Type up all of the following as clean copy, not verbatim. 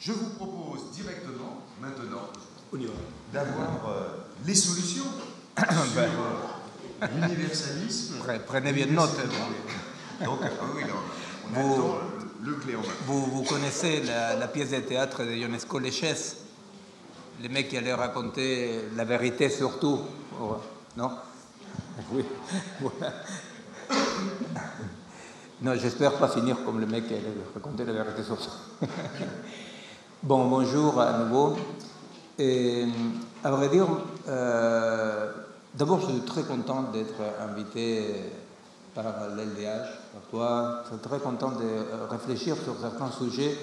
Je vous propose directement, maintenant, On y va. d'avoir les solutions sur l'universalisme. Prenez bien note. Donc, oui, on attend le clé en main. Vous connaissez la pièce de théâtre de Ionesco Léchès, le mec qui allait raconter la vérité sur tout, non? Oui. Voilà. Non, j'espère pas finir comme le mec qui allait raconter la vérité sur tout. Bon, bonjour à nouveau. Et, à vrai dire, d'abord, je suis très content d'être invité par l'LDH, par toi. Je suis très content de réfléchir sur certains sujets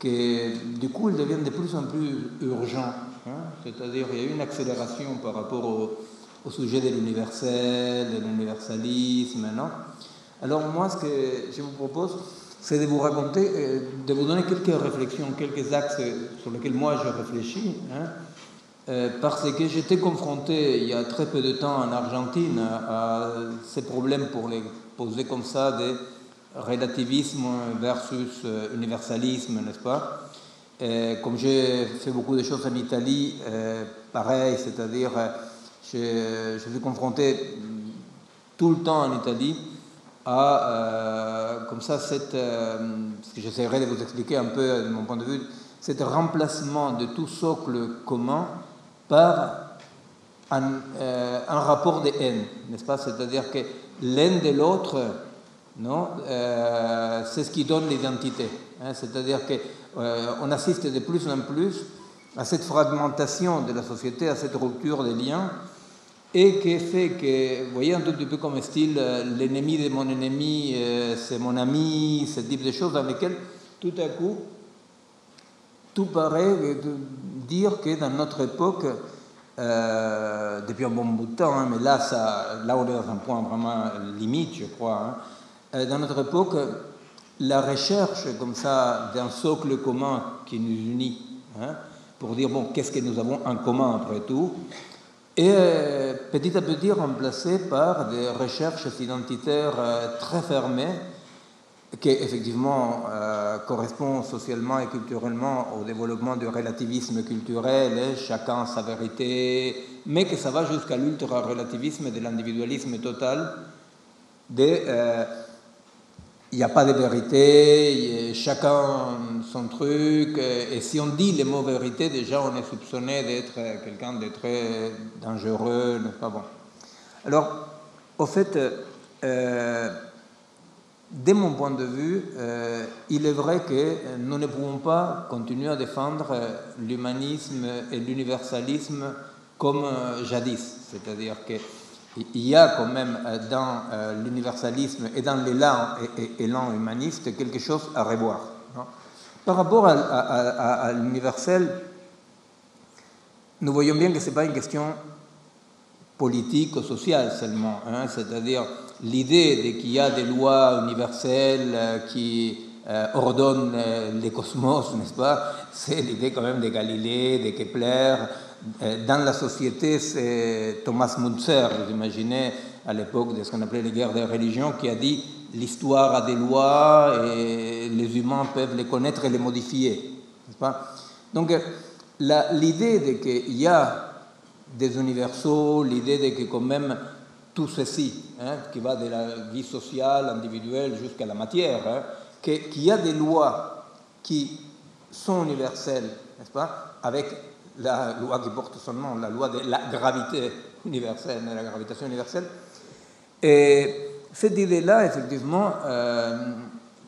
qui, du coup, ils deviennent de plus en plus urgents. Hein? C'est-à-dire, il y a eu une accélération par rapport au sujet de l'universel, de l'universalisme, non? Alors, moi, ce que je vous propose, c'est de vous raconter, de vous donner quelques réflexions, quelques axes sur lesquels moi je réfléchis, hein, parce que j'étais confronté il y a très peu de temps en Argentine à ces problèmes, pour les poser comme ça, de relativisme versus universalisme, n'est-ce pas? Comme j'ai fait beaucoup de choses en Italie, pareil, c'est-à-dire je suis confronté tout le temps en Italie à, comme ça, ce que j'essaierai de vous expliquer un peu de mon point de vue, cet remplacement de tout socle commun par un rapport de haine, n'est-ce pas? C'est-à-dire que l'haine de l'autre, non, c'est ce qui donne l'identité. Hein, c'est-à-dire qu'on assiste de plus en plus à cette fragmentation de la société, à cette rupture des liens, et qui fait que, vous voyez, un tout petit peu comme style, l'ennemi de mon ennemi, c'est mon ami, ce type de choses dans lesquelles, tout à coup, tout paraît dire que dans notre époque, depuis un bon bout de temps, hein, mais là, on est dans un point vraiment limite, je crois, hein, dans notre époque, la recherche comme ça d'un socle commun qui nous unit, hein, pour dire, bon, qu'est-ce que nous avons en commun après tout, et petit à petit remplacé par des recherches identitaires très fermées qui effectivement correspondent socialement et culturellement au développement du relativisme culturel, et chacun sa vérité, mais que ça va jusqu'à l'ultra-relativisme et de l'individualisme total. Il n'y a pas de vérité, chacun son truc, et si on dit les mots vérité, déjà on est soupçonné d'être quelqu'un de très dangereux, n'est-ce pas? Bon. Alors, au fait, de mon point de vue, il est vrai que nous ne pouvons pas continuer à défendre l'humanisme et l'universalisme comme jadis, c'est-à-dire que il y a quand même dans l'universalisme et dans l'élan humaniste quelque chose à revoir. Non? Par rapport à l'universel, nous voyons bien que ce n'est pas une question politique ou sociale seulement, hein, c'est-à-dire l'idée qu'il y a des lois universelles qui ordonnent les cosmos, n'est-ce pas? C'est l'idée quand même de Galilée, de Kepler. Dans la société, c'est Thomas Müntzer, vous imaginez, à l'époque de ce qu'on appelait les guerres des religions, qui a dit l'histoire a des lois et les humains peuvent les connaître et les modifier, n'est-ce pas? Donc, l'idée qu'il y a des universaux, l'idée de que quand même tout ceci, hein, qui va de la vie sociale, individuelle, jusqu'à la matière, hein, qu'il y a des lois qui sont universelles, n'est-ce pas, avec la loi qui porte son nom, la loi de la gravité universelle, de la gravitation universelle. Et cette idée-là, effectivement,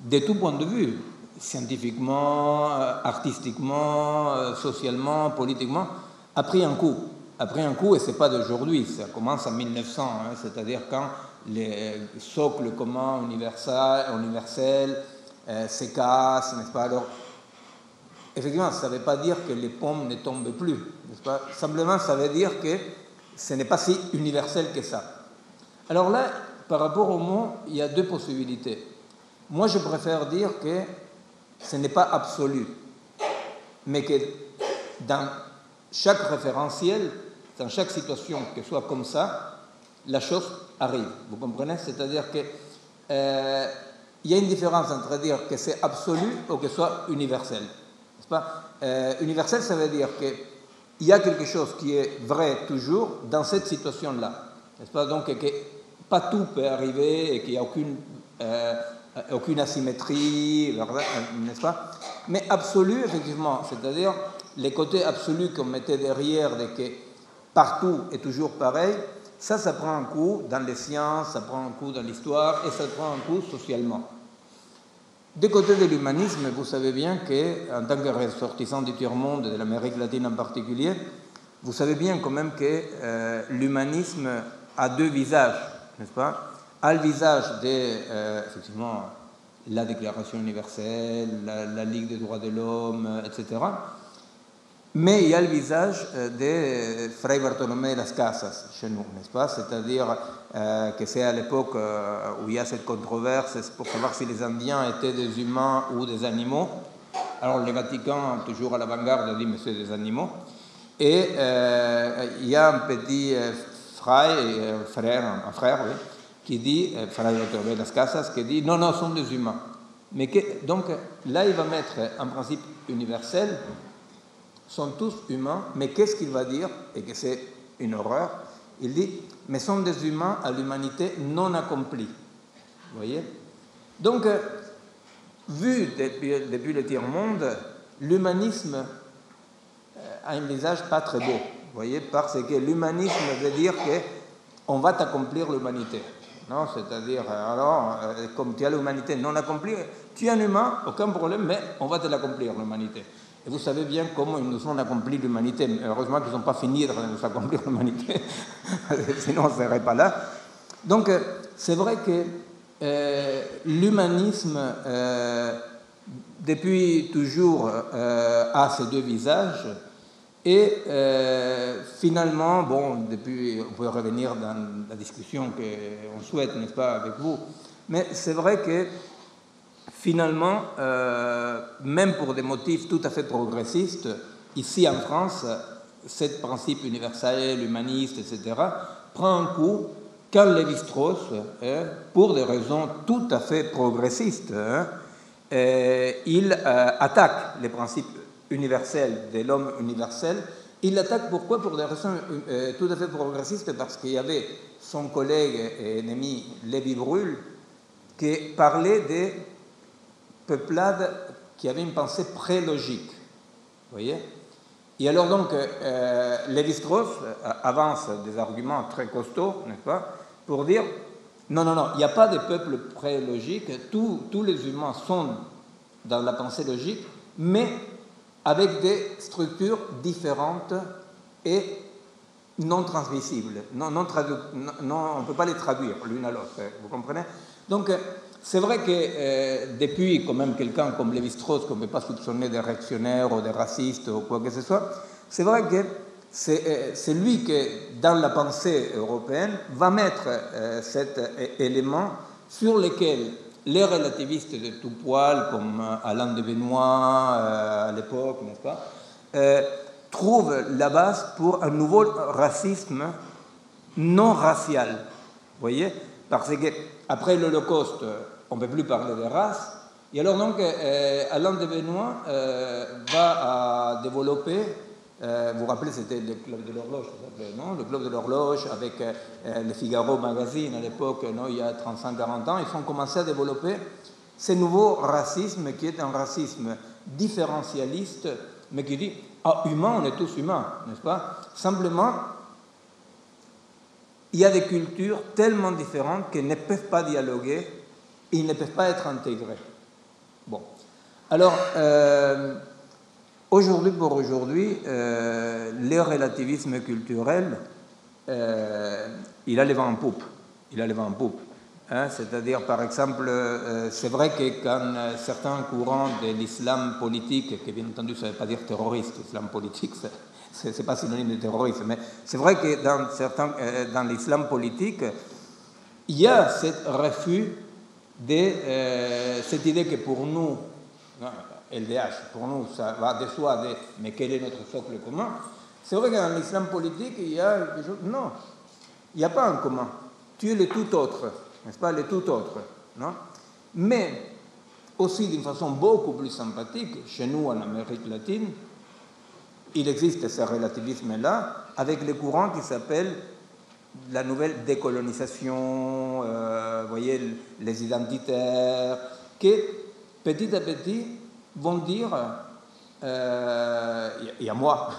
de tout point de vue, scientifiquement, artistiquement, socialement, politiquement, a pris un coup. Et ce n'est pas d'aujourd'hui, ça commence en 1900, hein, c'est-à-dire quand les socles communs universels se cassent, n'est-ce pas? Alors, effectivement, ça ne veut pas dire que les pommes ne tombent plus, n'est-ce pas? Simplement, ça veut dire que ce n'est pas si universel que ça. Alors là, par rapport au mot, il y a deux possibilités. Moi, je préfère dire que ce n'est pas absolu, mais que dans chaque référentiel, dans chaque situation, que ce soit comme ça, la chose arrive. Vous comprenez? C'est-à-dire qu'il y a une différence entre dire que c'est absolu ou que ce soit universel. n'est-ce pas? Universel, ça veut dire qu'il y a quelque chose qui est vrai toujours dans cette situation-là, n'est-ce pas? Donc, que pas tout peut arriver et qu'il n'y a aucune asymétrie, n'est-ce pas? Mais absolu, effectivement, c'est-à-dire les côtés absolus qu'on mettait derrière de que partout est toujours pareil, ça prend un coup dans les sciences, ça prend un coup dans l'histoire et ça prend un coup socialement. Du côté de l'humanisme, vous savez bien qu'en tant que ressortissant du tiers-monde, de l'Amérique latine en particulier, vous savez bien quand même que l'humanisme a deux visages, n'est-ce pas? A le visage de, effectivement, la Déclaration universelle, la Ligue des droits de l'homme, etc. Mais il y a le visage de Fray Bartolomé de las Casas chez nous, n'est-ce pas? C'est-à-dire que c'est à l'époque où il y a cette controverse pour savoir si les Indiens étaient des humains ou des animaux. Alors le Vatican, toujours à l'avant-garde, dit mais c'est des animaux. Et il y a un petit frère, oui, qui dit, Fray Bartolomé de las Casas, qui dit non, ce sont des humains. Mais donc là, il va mettre un principe universel. Sont tous humains, mais qu'est-ce qu'il va dire, et que c'est une horreur, il dit, mais sont des humains à l'humanité non accomplie. Vous voyez? Donc, vu depuis le tiers-monde, l'humanisme a un visage pas très beau, vous voyez, parce que l'humanisme veut dire qu'on va t'accomplir l'humanité. Non, c'est-à-dire, alors, comme tu as l'humanité non accomplie, tu es un humain, aucun problème, mais on va te l'accomplir, l'humanité. Et vous savez bien comment ils nous ont accompli l'humanité. Heureusement qu'ils n'ont pas fini de nous accomplir l'humanité, sinon on ne serait pas là. Donc, c'est vrai que l'humanisme, depuis toujours, a ces deux visages. Et finalement, bon, depuis, on peut revenir dans la discussion qu'on souhaite, n'est-ce pas, avec vous, mais c'est vrai que finalement, même pour des motifs tout à fait progressistes, ici en France, ce principe universel, humaniste, etc., prend un coup quand Lévi-Strauss, pour des raisons tout à fait progressistes, il attaque les principes universels de l'homme universel. Il l'attaque pourquoi? Pour des raisons tout à fait progressistes, parce qu'il y avait son collègue et ennemi Lévi-Bruhl qui parlait des peuplades qui avaient une pensée pré-logique. Vous voyez? Et alors donc, Lévi-Strauss avance des arguments très costauds, n'est-ce pas, pour dire non, il n'y a pas de peuple pré-logique, tous les humains sont dans la pensée logique, mais avec des structures différentes et non transmissibles. On ne peut pas les traduire l'une à l'autre, vous comprenez? Donc, c'est vrai que depuis quand même quelqu'un comme Lévi-Strauss, qu'on ne peut pas soupçonner de réactionnaire ou de raciste ou quoi que ce soit, c'est vrai que c'est lui qui, dans la pensée européenne, va mettre cet élément sur lequel les relativistes de tout poil, comme Alain de Benoît à l'époque, n'est-ce pas, trouvent la base pour un nouveau racisme non racial. Vous voyez? Parce qu'après l'Holocauste, on ne peut plus parler de race. Et alors donc, Alain de Benoît va développer, vous vous rappelez, c'était le Club de l'Horloge, non? Le Club de l'Horloge avec le Figaro Magazine à l'époque, il y a 35-40 ans, ils ont commencé à développer ce nouveau racisme qui est un racisme différentialiste, mais qui dit, humain, on est tous humains, n'est-ce pas? Simplement, il y a des cultures tellement différentes qu'elles ne peuvent pas dialoguer et ils ne peuvent pas être intégrées. Bon. Alors, aujourd'hui, le relativisme culturel, il a les vents en poupe. Hein? C'est-à-dire, par exemple, c'est vrai que quand certains courants de l'islam politique, qui bien entendu ça ne veut pas dire terroriste, l'islam politique, c'est pas synonyme de terrorisme, mais c'est vrai que dans l'islam politique, il y a ce refus de cette idée que pour nous, LDH, pour nous, ça va de soi, mais quel est notre socle commun? C'est vrai que dans l'islam politique, il y a quelque chose. Non, il n'y a pas un commun. Tu es le tout autre, n'est-ce pas, le tout autre, non? Mais aussi d'une façon beaucoup plus sympathique, chez nous en Amérique latine, il existe ce relativisme-là avec les courants qui s'appellent la nouvelle décolonisation, vous voyez, les identitaires, qui petit à petit vont dire, et à moi,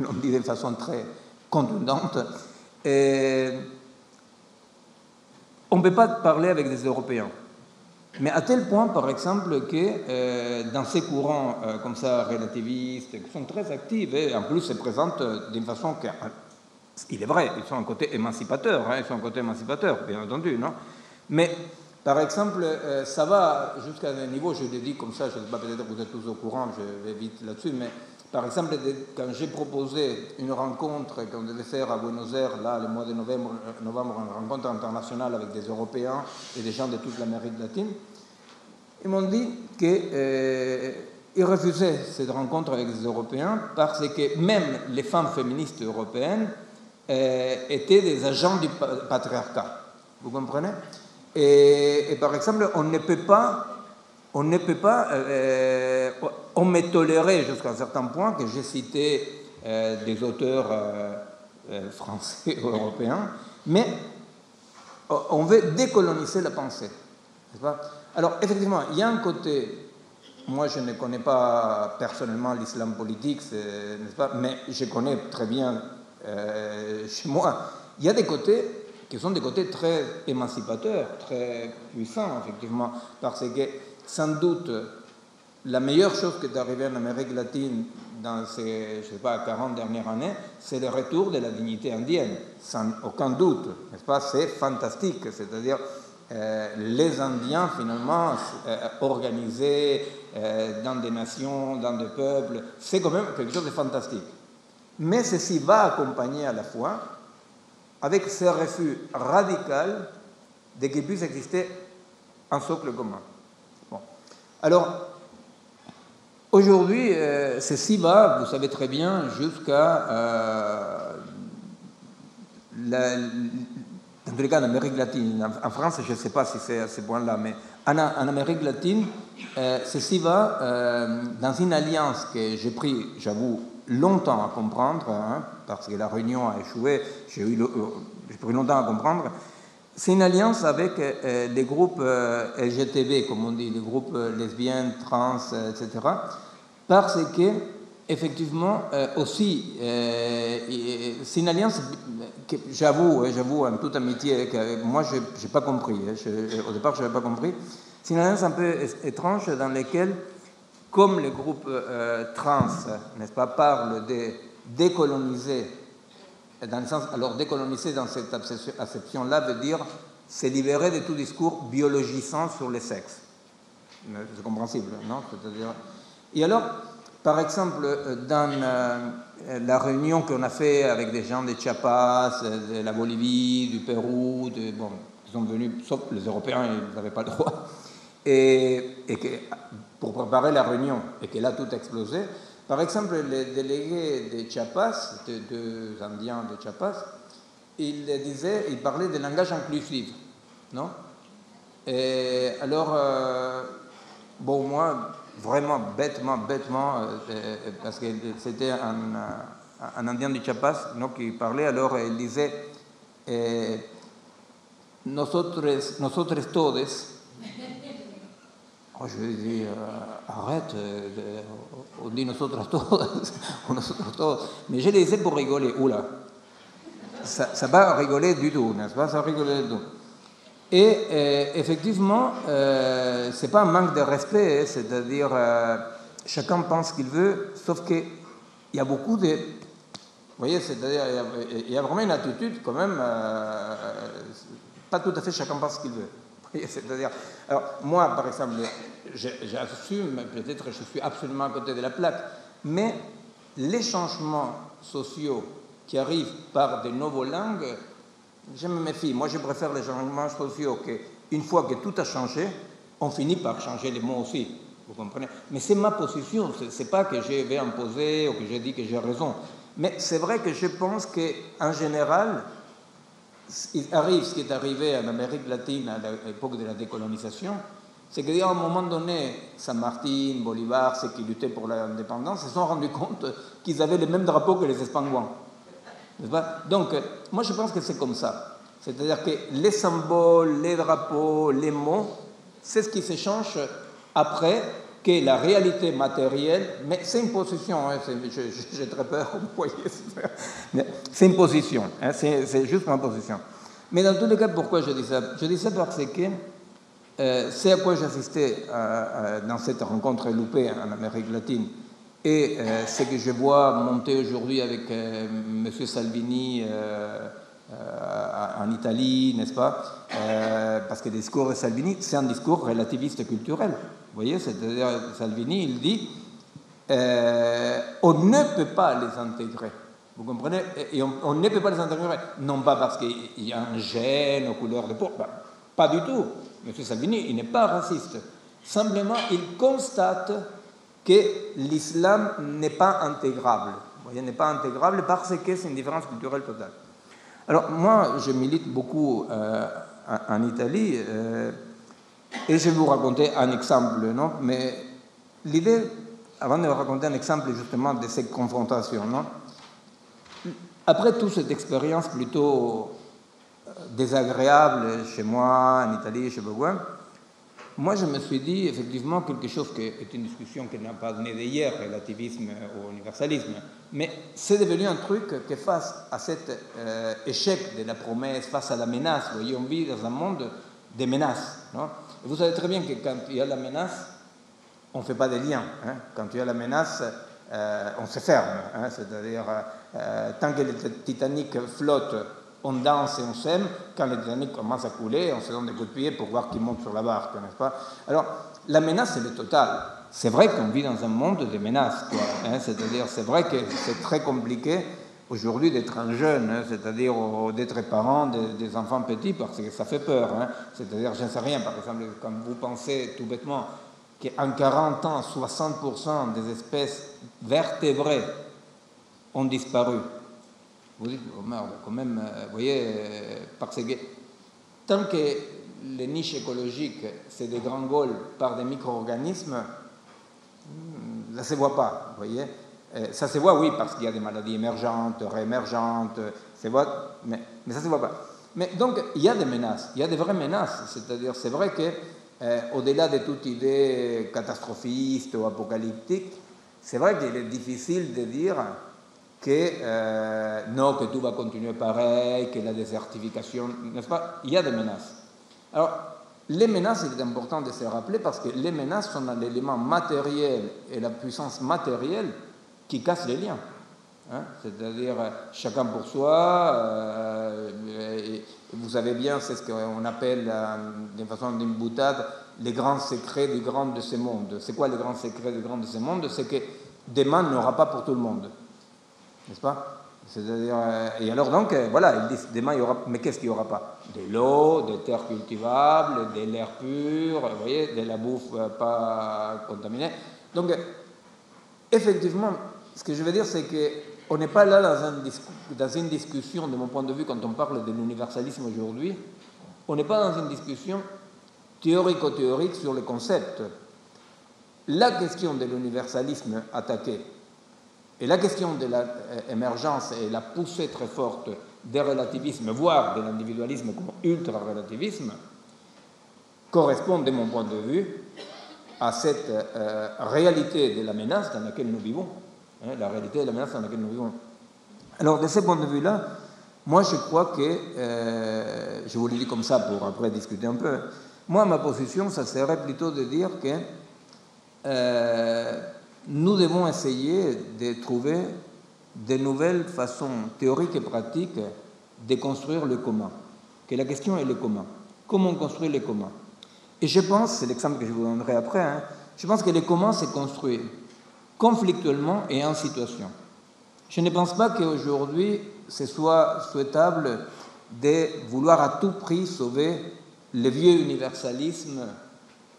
on dit de façon très contundente, on ne peut pas parler avec des Européens. Mais à tel point, par exemple, que dans ces courants comme ça, relativistes, qui sont très actifs, et en plus se présentent d'une façon que, il est vrai, ils sont un côté émancipateur, ils sont un côté émancipateur, bien entendu, non? Mais, par exemple, ça va jusqu'à un niveau, je le dis comme ça, je ne sais pas, peut-être que vous êtes tous au courant, je vais vite là-dessus, mais par exemple, quand j'ai proposé une rencontre qu'on devait faire à Buenos Aires, là, le mois de novembre, une rencontre internationale avec des Européens et des gens de toute l'Amérique latine, ils m'ont dit qu'ils refusaient cette rencontre avec les Européens parce que même les femmes féministes européennes étaient des agents du patriarcat. Vous comprenez? Et par exemple, on ne peut pas, on me tolérait jusqu'à un certain point que j'ai cité des auteurs français ou européens, mais on veut décoloniser la pensée. N'est-ce pas? Alors, effectivement, il y a un côté, moi je ne connais pas personnellement l'islam politique, n'est-ce pas, mais je connais très bien chez moi, il y a des côtés qui sont des côtés très émancipateurs, très puissants, effectivement, parce que, sans doute, la meilleure chose qui est arrivée en Amérique latine dans ces, je sais pas, 40 dernières années, c'est le retour de la dignité indienne, sans aucun doute, n'est-ce pas? C'est fantastique, c'est-à-dire les Indiens, finalement, organisés dans des nations, dans des peuples, c'est quand même quelque chose de fantastique. Mais ceci va accompagner à la fois avec ce refus radical de qu'il puisse exister un socle commun. Bon. Alors, aujourd'hui, ceci va, vous savez très bien, jusqu'à dans tous les cas en Amérique latine. En France, je ne sais pas si c'est à ce point-là, mais en Amérique latine, ceci va dans une alliance que j'ai pris, j'avoue, longtemps à comprendre, parce que la réunion a échoué, j'ai pris longtemps à comprendre. C'est une alliance avec les groupes LGTB, comme on dit, les groupes lesbiennes, trans, etc. Parce que, effectivement, aussi, c'est une alliance que j'avoue, en toute amitié, que moi, je n'ai pas compris. Au départ, je n'avais pas compris. C'est une alliance un peu étrange dans laquelle, comme les groupes trans, n'est-ce pas, parlent de décoloniser, dans le sens, alors décoloniser dans cette acception-là veut dire se libérer de tout discours biologisant sur le sexe. C'est compréhensible, non? C'est-à-dire... Et alors, par exemple, dans la réunion qu'on a fait avec des gens de Chiapas, de la Bolivie, du Pérou, bon, qui sont venus, sauf les Européens, ils n'avaient pas le droit, et que, pour préparer la réunion, et que là tout a explosé. Par exemple, les délégués de Chiapas, deux Indiens de Chiapas, ils parlaient de langage inclusif, non? Et alors, bon, moi, vraiment bêtement, parce que c'était un Indien de Chiapas, non, qui parlait, alors il disait nosotros todos. Oh, je lui ai dit, arrête, on dit nosotros todos, mais je le disais pour rigoler, oula, ça va rigoler du tout, n'est-ce pas, ça va rigoler du tout. Et effectivement, ce n'est pas un manque de respect, c'est-à-dire chacun pense ce qu'il veut, sauf qu'il y a beaucoup de... Vous voyez, c'est-à-dire il y a vraiment une attitude quand même, pas tout à fait chacun pense ce qu'il veut. C'est-à-dire, alors moi, par exemple, j'assume, peut-être je suis absolument à côté de la plaque, mais les changements sociaux qui arrivent par de nouvelles langues, je me méfie. Moi, je préfère les changements sociaux qu'une fois que tout a changé, on finit par changer les mots aussi. Vous comprenez? Mais c'est ma position. Ce n'est pas que je vais imposer ou que je dis que j'ai raison. Mais c'est vrai que je pense qu'en général, il arrive ce qui est arrivé en Amérique latine à l'époque de la décolonisation, C'est qu'à un moment donné, San Martín, Bolivar, ceux qui luttaient pour l'indépendance, se sont rendus compte qu'ils avaient les mêmes drapeaux que les Espagnols. Donc, moi je pense que c'est comme ça. C'est-à-dire que les symboles, les drapeaux, les mots, c'est ce qui s'échange après que la réalité matérielle, mais c'est une position, hein, j'ai très peur, vous voyez, c'est une position, hein, c'est juste ma position. Mais dans tous les cas, pourquoi je dis ça? Je dis ça parce que c'est à quoi j'assistais dans cette rencontre loupée en Amérique latine et ce que je vois monter aujourd'hui avec M. Salvini en Italie, n'est-ce pas? Parce que le discours de Salvini, c'est un discours relativiste culturel. Vous voyez, c'est-à-dire Salvini, il dit on ne peut pas les intégrer. Vous comprenez? Et on ne peut pas les intégrer, non pas parce qu'il y a un gène aux couleurs de peau, pas du tout. M. Salvini, il n'est pas raciste. Simplement, il constate que l'islam n'est pas intégrable. Vous voyez, n'est pas intégrable parce que c'est une différence culturelle totale. Alors, moi, je milite beaucoup en Italie et je vais vous raconter un exemple, non? Mais l'idée, avant de vous raconter un exemple justement de cette confrontation, non? Après toute cette expérience plutôt désagréable chez moi, en Italie, chez Bourgoin, moi je me suis dit effectivement quelque chose qui est une discussion qui n'a pas né d'hier, relativisme ou universalisme, mais c'est devenu un truc que face à cet échec de la promesse, face à la menace, vous voyez, on vit dans un monde des menaces. Non? Et vous savez très bien que quand il y a la menace, on ne fait pas des liens. Hein? Quand il y a la menace, on se ferme. Hein? C'est-à-dire, tant que le Titanic flotte, on danse et on s'aime. Quand le Titanic commence à couler, on se donne des coups de pied pour voir qui monte sur la barque, n'est-ce pas? Alors, la menace, elle est totale. C'est vrai qu'on vit dans un monde de menaces, quoi, hein? C'est-à-dire, c'est vrai que c'est très compliqué aujourd'hui d'être un jeune, hein? C'est-à-dire d'être parent des enfants petits, parce que ça fait peur. Hein? C'est-à-dire, je ne sais rien, par exemple, quand vous pensez tout bêtement qu'en 40 ans, 60% des espèces vertébrées ont disparu. Vous dites, oh merde, quand même, vous voyez, parce que tant que les niches écologiques se dégringolent par des micro-organismes, ça ne se voit pas, vous voyez. Ça se voit, oui, parce qu'il y a des maladies émergentes, réémergentes, se voit, mais ça ne se voit pas. Mais donc, il y a des menaces, il y a des vraies menaces, c'est-à-dire, c'est vrai que au-delà de toute idée catastrophiste ou apocalyptique, c'est vrai qu'il est difficile de dire que non, que tout va continuer pareil, que la désertification, n'est-ce pas? Il y a des menaces. Alors, les menaces, il est important de se rappeler parce que les menaces sont l'élément matériel et la puissance matérielle qui casse les liens. Hein? C'est-à-dire chacun pour soi, vous savez bien, c'est ce qu'on appelle d'une façon d'une boutade les grands secrets du grand de ce monde. C'est quoi les grands secrets du grand de ce monde? C'est que demain n'aura pas pour tout le monde, n'est-ce pas? C'est-à-dire, et alors donc, voilà, ils disent demain il y aura, mais qu'est-ce qu'il n'y aura pas? De l'eau, des terres cultivables, de l'air pur, vous voyez, de la bouffe pas contaminée. Donc, effectivement, ce que je veux dire, c'est qu'on n'est pas là dans une discussion, de mon point de vue, quand on parle de l'universalisme aujourd'hui, on n'est pas dans une discussion théorico-théorique sur le concept. La question de l'universalisme attaqué et la question de l'émergence et la poussée très forte des relativismes, voire de l'individualisme comme ultra-relativisme, correspondent, de mon point de vue, à cette réalité de la menace dans laquelle nous vivons. Hein, la réalité de la menace dans laquelle nous vivons. Alors, de ce point de vue-là, moi, je crois que, je vous le dis comme ça pour après discuter un peu, moi, ma position, ça serait plutôt de dire que nous devons essayer de trouver de nouvelles façons théoriques et pratiques de construire le commun. Que la question est le commun. Comment on construit le commun? Et je pense, c'est l'exemple que je vous donnerai après, hein, je pense que le commun se construit conflictuellement et en situation. Je ne pense pas qu'aujourd'hui, ce soit souhaitable de vouloir à tout prix sauver le vieux universalisme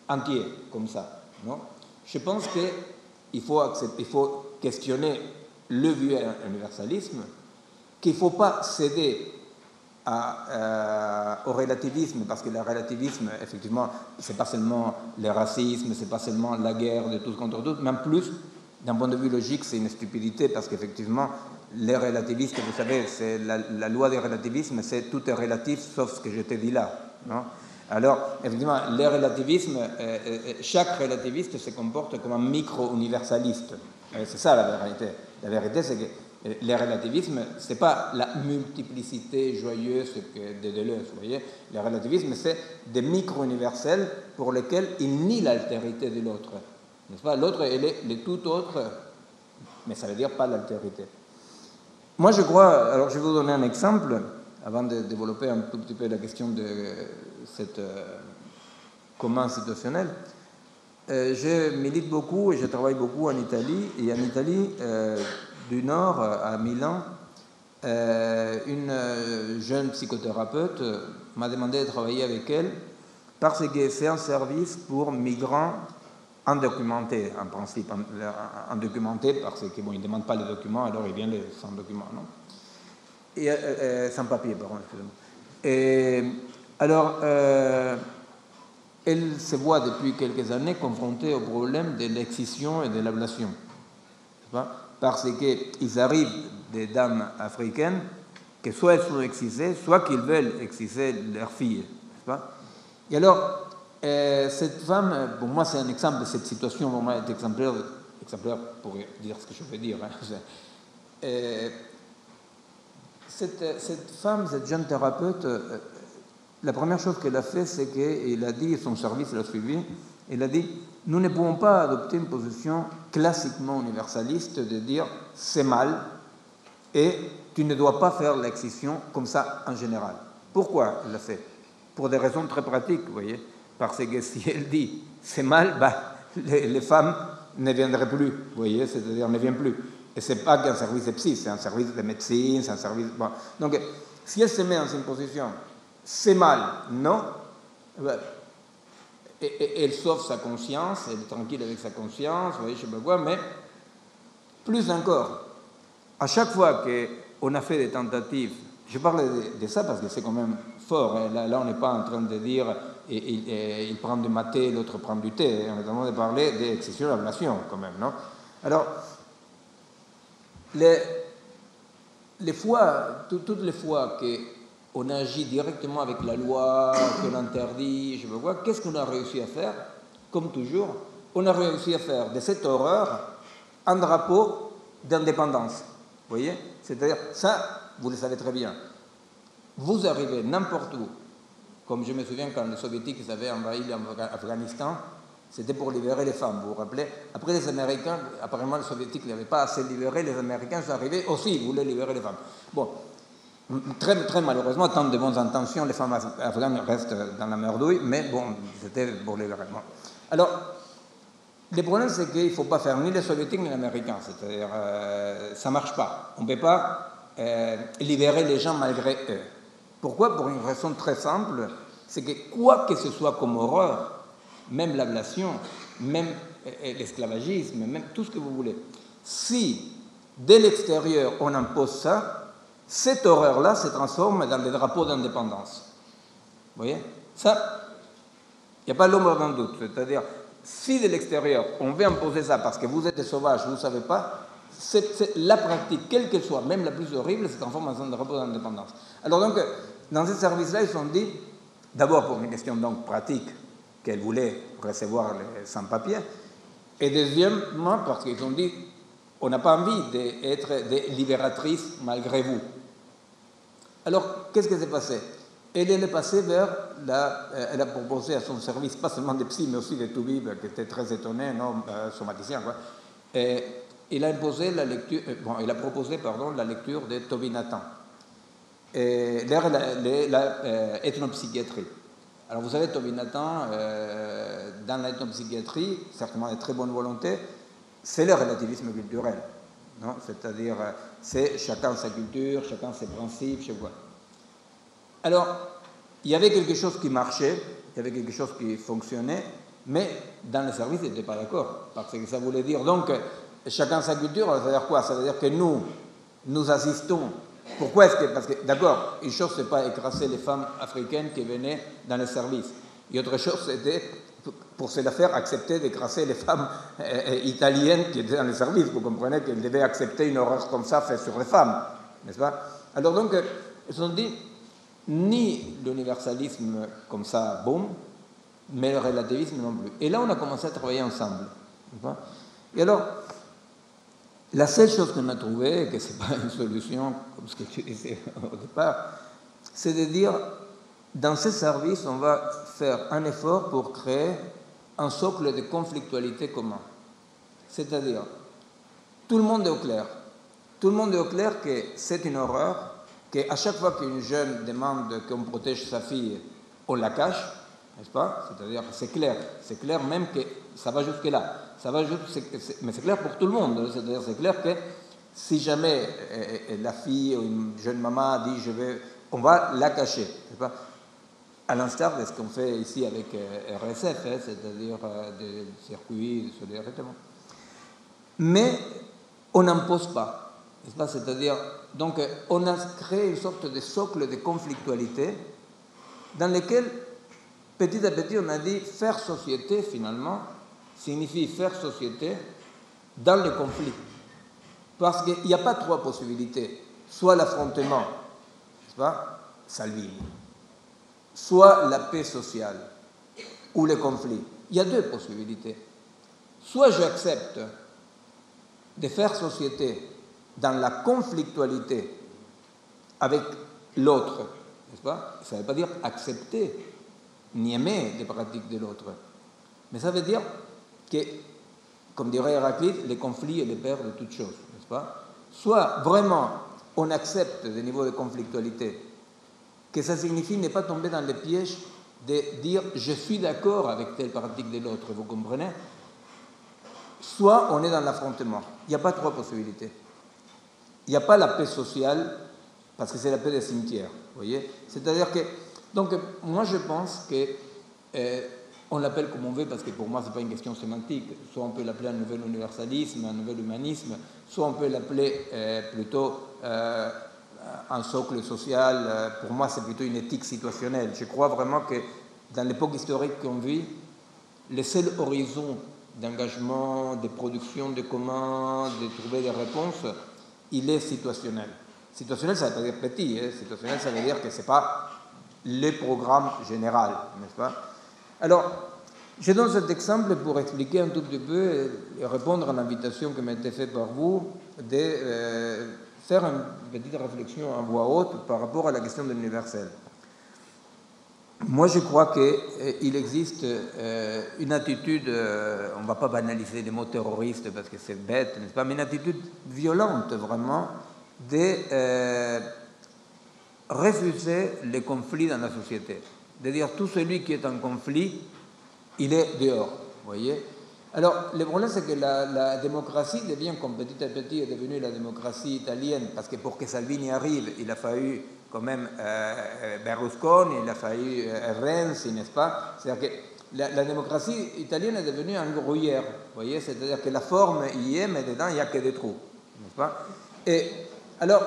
entier, comme ça. Non? Je pense qu'il faut questionner le vieux universalisme, qu'il ne faut pas céder au relativisme, parce que le relativisme, effectivement, c'est pas seulement le racisme, c'est pas seulement la guerre de tous contre tous, mais en plus, d'un point de vue logique, c'est une stupidité, parce qu'effectivement, les relativistes, vous savez, c'est la loi du relativisme, c'est tout est relatif sauf ce que je te dis là, non? Alors, effectivement, les relativismes, chaque relativiste se comporte comme un micro-universaliste. C'est ça la vérité. La vérité, c'est que le relativisme, ce n'est pas la multiplicité joyeuse de Deleuze, vous voyez. Le relativisme, c'est des micro-universels pour lesquels il nie l'altérité de l'autre. N'est-ce pas? L'autre, elle est le tout autre, mais ça ne veut dire pas l'altérité. Moi, je crois, alors je vais vous donner un exemple, avant de développer un tout petit peu la question de cette commun situationnel. Je milite beaucoup et je travaille beaucoup en Italie. Et en Italie du Nord, à Milan, une jeune psychothérapeute m'a demandé de travailler avec elle parce que c'est un service pour migrants undocumentés, en principe. Undocumentés parce qu'ils ne demandent pas les documents, alors ils viennent sans documents, non? Et, sans papier, pardon, excusez-moi. Et alors, elle se voit depuis quelques années confrontée au problème de l'excision et de l'ablation. Parce qu'ils arrivent des dames africaines que soit elles sont excisées, soit qu'ils veulent exciser leurs filles. Et alors, cette femme, pour moi c'est un exemple de cette situation vraiment exemplaire pour dire ce que je veux dire. Hein. Cette femme, cette jeune thérapeute, la première chose qu'elle a fait, c'est qu'elle a dit, son service l'a suivi, elle a dit, nous ne pouvons pas adopter une position classiquement universaliste de dire c'est mal et tu ne dois pas faire l'excision comme ça en général. Pourquoi elle l'a fait? Pour des raisons très pratiques, vous voyez. Parce que si elle dit c'est mal, les femmes ne viendraient plus, vous voyez, c'est-à-dire ne viennent plus. Et ce n'est pas qu'un service de psy, c'est un service de médecine, c'est un service... Bon. Donc, si elle se met dans une position c'est mal, non, et elle sauve sa conscience, elle est tranquille avec sa conscience, vous voyez, je sais pas quoi, mais plus encore, à chaque fois qu'on a fait des tentatives, je parle de ça parce que c'est quand même fort, hein, là on n'est pas en train de dire il prend du maté, l'autre prend du thé, on est en train de parler d'excision d'ablation quand même, non? Alors, toutes les fois qu'on agit directement avec la loi, qu'on interdit, je ne sais pas quoi, qu'est-ce qu'on a réussi à faire? Comme toujours, on a réussi à faire de cette horreur un drapeau d'indépendance. Vous voyez? C'est-à-dire, ça, vous le savez très bien. Vous arrivez n'importe où, comme je me souviens quand les Soviétiques avaient envahi l'Afghanistan, c'était pour libérer les femmes, vous vous rappelez? Après les Américains, apparemment les Soviétiques n'avaient pas assez libéré, les Américains sont arrivés aussi, ils voulaient libérer les femmes. Bon, très, très malheureusement, tant de bonnes intentions, les femmes afghanes restent dans la merdouille, mais bon, c'était pour libérer. Bon. Alors, le problème, c'est qu'il ne faut pas faire ni les Soviétiques ni les Américains, c'est-à-dire, ça ne marche pas. On ne peut pas libérer les gens malgré eux. Pourquoi? Pour une raison très simple, c'est que quoi que ce soit comme horreur, même l'ablation, même l'esclavagisme, même tout ce que vous voulez, si dès l'extérieur on impose ça, cette horreur-là se transforme dans des drapeaux d'indépendance. Vous voyez? Ça, il n'y a pas l'ombre d'un doute. C'est-à-dire, si de l'extérieur on veut imposer ça parce que vous êtes des sauvages, vous ne savez pas, la pratique, quelle qu'elle soit, même la plus horrible, se transforme dans un drapeau d'indépendance. Alors donc, dans ce service-là, ils se sont dit, d'abord pour une question donc pratique, qu'elle voulait recevoir les sans-papiers, et deuxièmement parce qu'ils ont dit on n'a pas envie d'être des libératrices malgré vous. Alors, qu'est-ce qui s'est passé? Elle est passée vers elle a proposé à son service, pas seulement des psy, mais aussi des toubibs, qui étaient très étonnés, non, somaticiens, quoi. Il a imposé la lecture, il a proposé, la lecture de Toby Nathan, l'ethnopsychiatrie. Alors vous savez, Toby Nathan, dans l'ethnopsychiatrie, certainement de très bonne volonté, c'est le relativisme culturel. Non? C'est-à-dire, c'est chacun sa culture, chacun ses principes, je sais quoi. Alors, il y avait quelque chose qui marchait, il y avait quelque chose qui fonctionnait, mais dans le service, ils n'étaient pas d'accord. Parce que ça voulait dire, donc, chacun sa culture, ça veut dire quoi? Ça veut dire que nous assistons Pourquoi est-ce que... Parce que, d'accord, une chose, c'est pas écraser les femmes africaines qui venaient dans les services. Et autre chose, c'était, pour cela faire, accepter d'écraser les femmes italiennes qui étaient dans les services. Vous comprenez qu'elles devaient accepter une horreur comme ça faite sur les femmes, n'est-ce pas? Alors donc, ils se sont dit, ni l'universalisme comme ça, boum, mais le relativisme non plus. Et là, on a commencé à travailler ensemble. Et alors, la seule chose qu'on a trouvée, que ce n'est pas une solution, comme ce que tu disais au départ, c'est de dire, dans ces services, on va faire un effort pour créer un socle de conflictualité commun. C'est-à-dire, tout le monde est au clair. Tout le monde est au clair que c'est une horreur, qu'à chaque fois qu'une jeune demande qu'on protège sa fille, on la cache, n'est-ce pas? C'est-à-dire que c'est clair même que ça va jusque-là. Mais c'est clair pour tout le monde. C'est-à-dire c'est clair que si jamais la fille ou une jeune maman dit on va la cacher, n'est-ce pas? À l'instar de ce qu'on fait ici avec RSF, c'est-à-dire des circuits de solidarité. Mais on n'impose pas, n'est-ce pas? C'est-à-dire, donc on a créé une sorte de socle de conflictualité dans lequel, petit à petit, on a dit faire société, finalement, signifie faire société dans le conflit. Parce qu'il n'y a pas trois possibilités. Soit l'affrontement, n'est-ce pas? Salvini. Soit la paix sociale ou le conflit. Il y a deux possibilités. Soit j'accepte de faire société dans la conflictualité avec l'autre, n'est-ce pas? Ça ne veut pas dire accepter ni aimer les pratiques de l'autre. Mais ça veut dire que, comme dirait Héraclite, les conflits est le père de toutes choses, n'est-ce pas? Soit vraiment on accepte des niveaux de conflictualité, que ça signifie ne pas tomber dans le piège de dire je suis d'accord avec telle pratique de l'autre, vous comprenez? Soit on est dans l'affrontement. Il n'y a pas trois possibilités. Il n'y a pas la paix sociale, parce que c'est la paix des cimetières, vous voyez? C'est-à-dire que, donc, moi je pense que, on l'appelle comme on veut, parce que pour moi ce n'est pas une question sémantique, soit on peut l'appeler un nouvel universalisme, un nouvel humanisme, soit on peut l'appeler plutôt un socle social, pour moi c'est plutôt une éthique situationnelle. Je crois vraiment que dans l'époque historique qu'on vit, le seul horizon d'engagement, de production de communs, de trouver des réponses, il est situationnel. Situationnel, ça ne veut pas dire petit, situationnel, ça veut dire que ce n'est pas le programme général, n'est-ce pas? Alors, je donne cet exemple pour expliquer un tout petit peu et répondre à l'invitation qui m'a été faite par vous de faire une petite réflexion en voix haute par rapport à la question de l'universel. Moi, je crois qu'il existe une attitude, on ne va pas banaliser les mots terroristes parce que c'est bête, n'est-ce pas, mais une attitude violente, vraiment, de refuser les conflits dans la société. De dire tout celui qui est en conflit, il est dehors, vous voyez. Alors, le problème, c'est que la démocratie devient, comme petit à petit est devenue la démocratie italienne, parce que pour que Salvini arrive, il a fallu quand même Berlusconi, il a fallu Renzi, n'est-ce pas? C'est-à-dire que la démocratie italienne est devenue un gruyère, vous voyez, c'est-à-dire que la forme y est, mais dedans, il n'y a que des trous, n'est-ce pas? Et alors,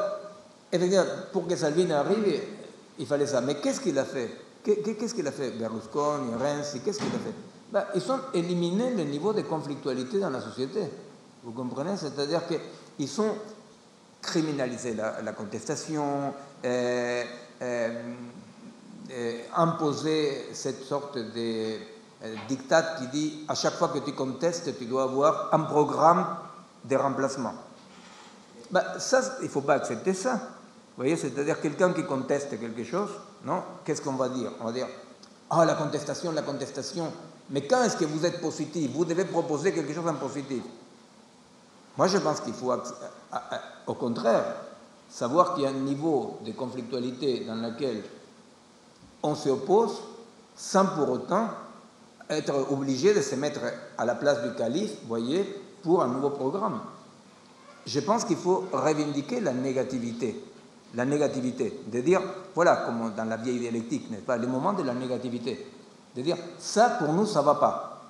effectivement, pour que Salvini arrive, il fallait ça. Mais qu'est-ce qu'il a fait? Qu'est-ce qu'il a fait Berlusconi, Renzi, qu'est-ce qu'il a fait? Ben, ils ont éliminé le niveau de conflictualité dans la société, vous comprenez? C'est-à-dire qu'ils ont criminalisé la contestation, imposer cette sorte de diktat qui dit à chaque fois que tu contestes, tu dois avoir un programme de remplacement. Ben, ça, il ne faut pas accepter ça. Vous voyez, c'est-à-dire quelqu'un qui conteste quelque chose, non? Qu'est-ce qu'on va dire? On va dire ah, la contestation. Mais quand est-ce que vous êtes positif? Vous devez proposer quelque chose en positif. Moi, je pense qu'il faut, au contraire, savoir qu'il y a un niveau de conflictualité dans lequel on s'oppose sans pour autant être obligé de se mettre à la place du calife, vous voyez, pour un nouveau programme. Je pense qu'il faut revendiquer la négativité, de dire, voilà, comme dans la vieille dialectique, n'est-ce pas, le moment de la négativité, de dire, ça pour nous, ça ne va pas.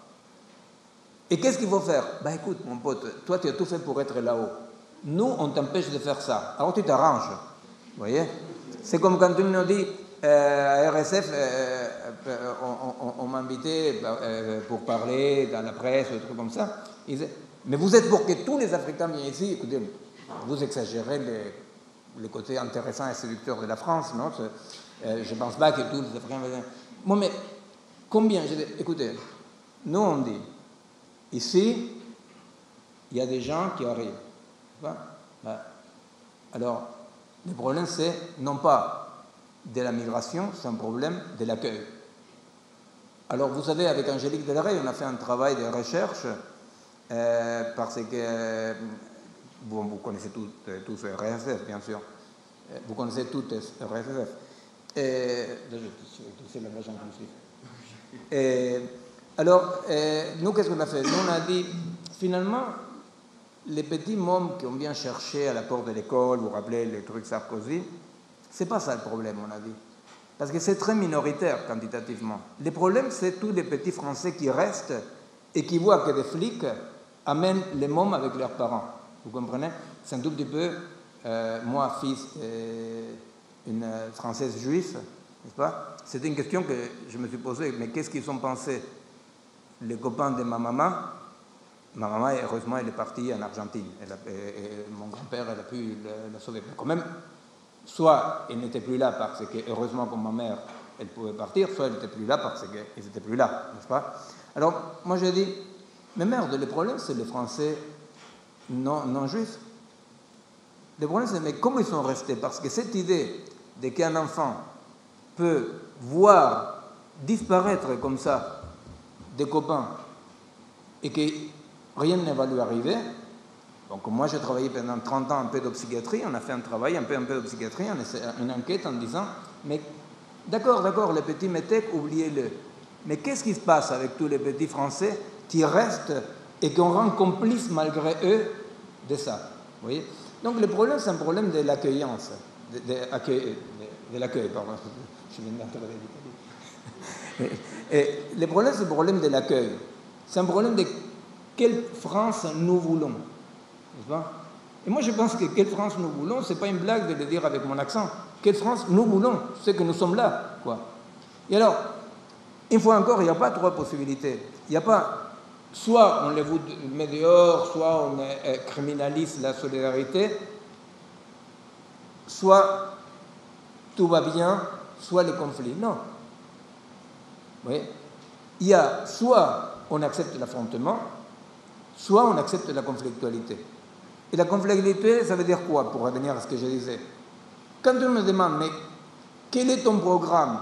Et qu'est-ce qu'il faut faire? Ben écoute, mon pote, toi tu as tout fait pour être là-haut. Nous, on t'empêche de faire ça. Alors tu t'arranges. Vous voyez? C'est comme quand tu nous dis, à RSF, on m'a invité pour parler dans la presse, des trucs comme ça. Ils disaient, mais vous êtes pour que tous les Africains viennent ici? Écoutez, vous exagérez le côté intéressant et séducteur de la France, non? Je ne pense pas que tous les Africains viennent. Moi, mais combien? Écoutez, nous on dit, ici, il y a des gens qui arrivent. Alors, le problème, c'est non pas de la migration, c'est un problème de l'accueil. Alors, vous savez, avec Angélique Delaray, on a fait un travail de recherche parce que, bon, vous connaissez tous RSF, bien sûr. Vous connaissez tous RSF. C'est la langage inclusif. Alors, nous, qu'est-ce qu'on a fait? Nous, on a dit, finalement, les petits mômes qu'on vient chercher à la porte de l'école, vous vous rappelez les trucs Sarkozy, c'est pas ça le problème, on a dit. Parce que c'est très minoritaire quantitativement. Le problème, c'est tous les petits Français qui restent et qui voient que des flics amènent les mômes avec leurs parents. Vous comprenez? C'est un tout petit peu, moi, fils d'une Française juive, n'est-ce pas? C'était une question que je me suis posée, mais qu'est-ce qu'ils ont pensé? Les copains de ma maman, heureusement, elle est partie en Argentine. Mon grand-père, elle a pu la sauver. Mais quand même, soit elle n'était plus là parce que, heureusement, comme ma mère, elle pouvait partir, soit elle n'était plus là parce qu'ils n'étaient plus là, n'est-ce pas? Alors, moi, j'ai dit, mais merde, le problème, c'est les Français non juifs. Le problème, c'est, mais comment ils sont restés? Parce que cette idée de qu'un enfant peut voir disparaître comme ça des copains et que rien ne va lui arriver. Donc moi, j'ai travaillé pendant 30 ans en pédopsychiatrie, on a fait un travail un peu en pédopsychiatrie, une enquête en disant, mais d'accord, les petits métèques, oubliez-le. Mais qu'est-ce qui se passe avec tous les petits Français qui restent et qu'on rend complices malgré eux de ça? Vous voyez? Donc le problème, c'est un problème de l'accueillance, de l'accueil, pardon. Je viens d'entrer l'Italie. Et le problème, c'est le problème de l'accueil. C'est un problème de quelle France nous voulons, n'est-ce pas? Et moi, je pense que quelle France nous voulons, c'est pas une blague de le dire avec mon accent. Quelle France nous voulons, c'est que nous sommes là, quoi. Et alors, une fois encore, il n'y a pas trois possibilités. Il n'y a pas, soit on les met dehors, soit on criminalise la solidarité, soit tout va bien, soit les conflits. Non. Vous voyez? Il y a soit on accepte l'affrontement, soit on accepte la conflictualité. Et la conflictualité, ça veut dire quoi, pour revenir à ce que je disais? Quand on me demande, mais quel est ton programme?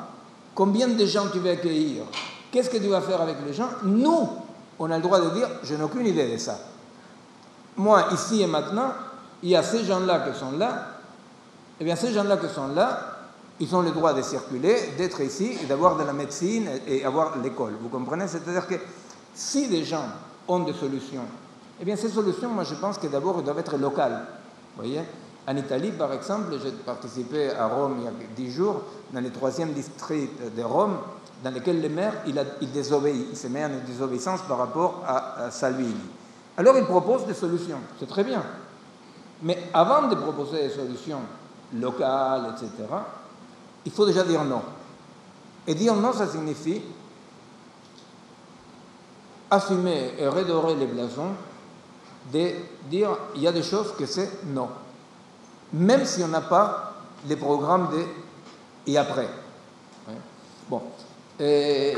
Combien de gens tu veux accueillir? Qu'est-ce que tu vas faire avec les gens? Nous, on a le droit de dire, je n'ai aucune idée de ça. Moi, ici et maintenant, il y a ces gens-là qui sont là. Eh bien, ces gens-là qui sont là, ils ont le droit de circuler, d'être ici, et d'avoir de la médecine et avoir l'école. Vous comprenez? C'est-à-dire que si des gens ont des solutions, eh bien, ces solutions, moi, je pense que d'abord, elles doivent être locales. Vous voyez? En Italie, par exemple, j'ai participé à Rome il y a 10 jours, dans le 3e district de Rome, dans lequel le maire, il désobéit, il se met en désobéissance par rapport à Salvini. Alors, il propose des solutions, c'est très bien. Mais avant de proposer des solutions locales, etc., il faut déjà dire non. Et dire non, ça signifie assumer et redorer les blasons, de dire il y a des choses que c'est non. Même si on n'a pas les programmes de et après. Bon. Je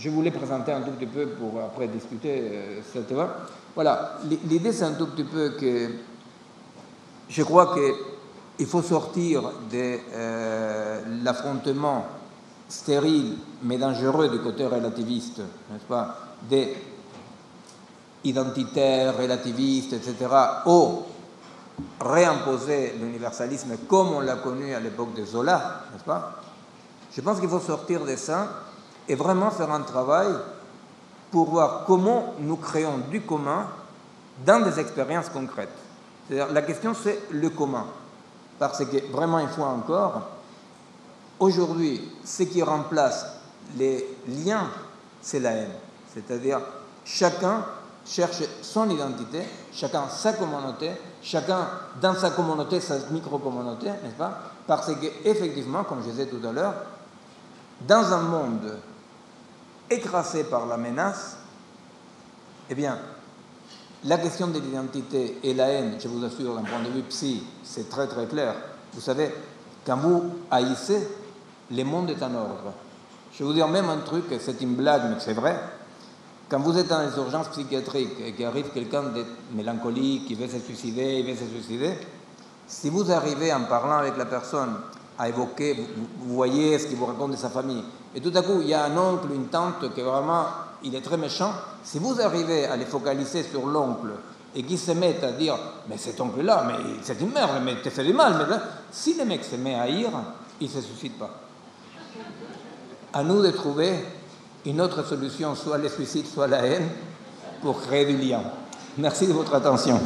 voulais présenter un tout petit peu pour après discuter cette voie. Voilà. L'idée, c'est un tout petit peu que je crois qu'il faut sortir de l'affrontement stérile mais dangereux du côté relativiste, n'est-ce pas, des identitaires, relativistes, etc., ou réimposer l'universalisme comme on l'a connu à l'époque de Zola, n'est-ce pas? Je pense qu'il faut sortir de ça et vraiment faire un travail pour voir comment nous créons du commun dans des expériences concrètes. C'est-à-dire, la question, c'est le commun. Parce que, vraiment, une fois encore, aujourd'hui, ce qui remplace les liens, c'est la haine. C'est-à-dire, chacun cherche son identité, chacun sa communauté, chacun dans sa communauté, sa micro-communauté, n'est-ce pas? Parce qu'effectivement, comme je disais tout à l'heure, dans un monde écrasé par la menace, eh bien, la question de l'identité et la haine, je vous assure, d'un point de vue psy, c'est très très clair. Vous savez, quand vous haïssez, le monde est en ordre. Je vais vous dire même un truc, c'est une blague, mais c'est vrai. Quand vous êtes dans les urgences psychiatriques et qu'arrive quelqu'un de mélancolique, qui veut se suicider, si vous arrivez en parlant avec la personne à évoquer, vous voyez ce qu'il vous raconte de sa famille, et tout à coup il y a un oncle, une tante qui vraiment, il est très méchant, si vous arrivez à les focaliser sur l'oncle et qu'ils se mettent à dire « mais cet oncle-là, mais c'est une merde, mais te fait du mal », mais si le mec se met à haïr, il ne se suicide pas. À nous de trouver une autre solution, soit le suicide, soit la haine, pour créer du lien. Merci de votre attention.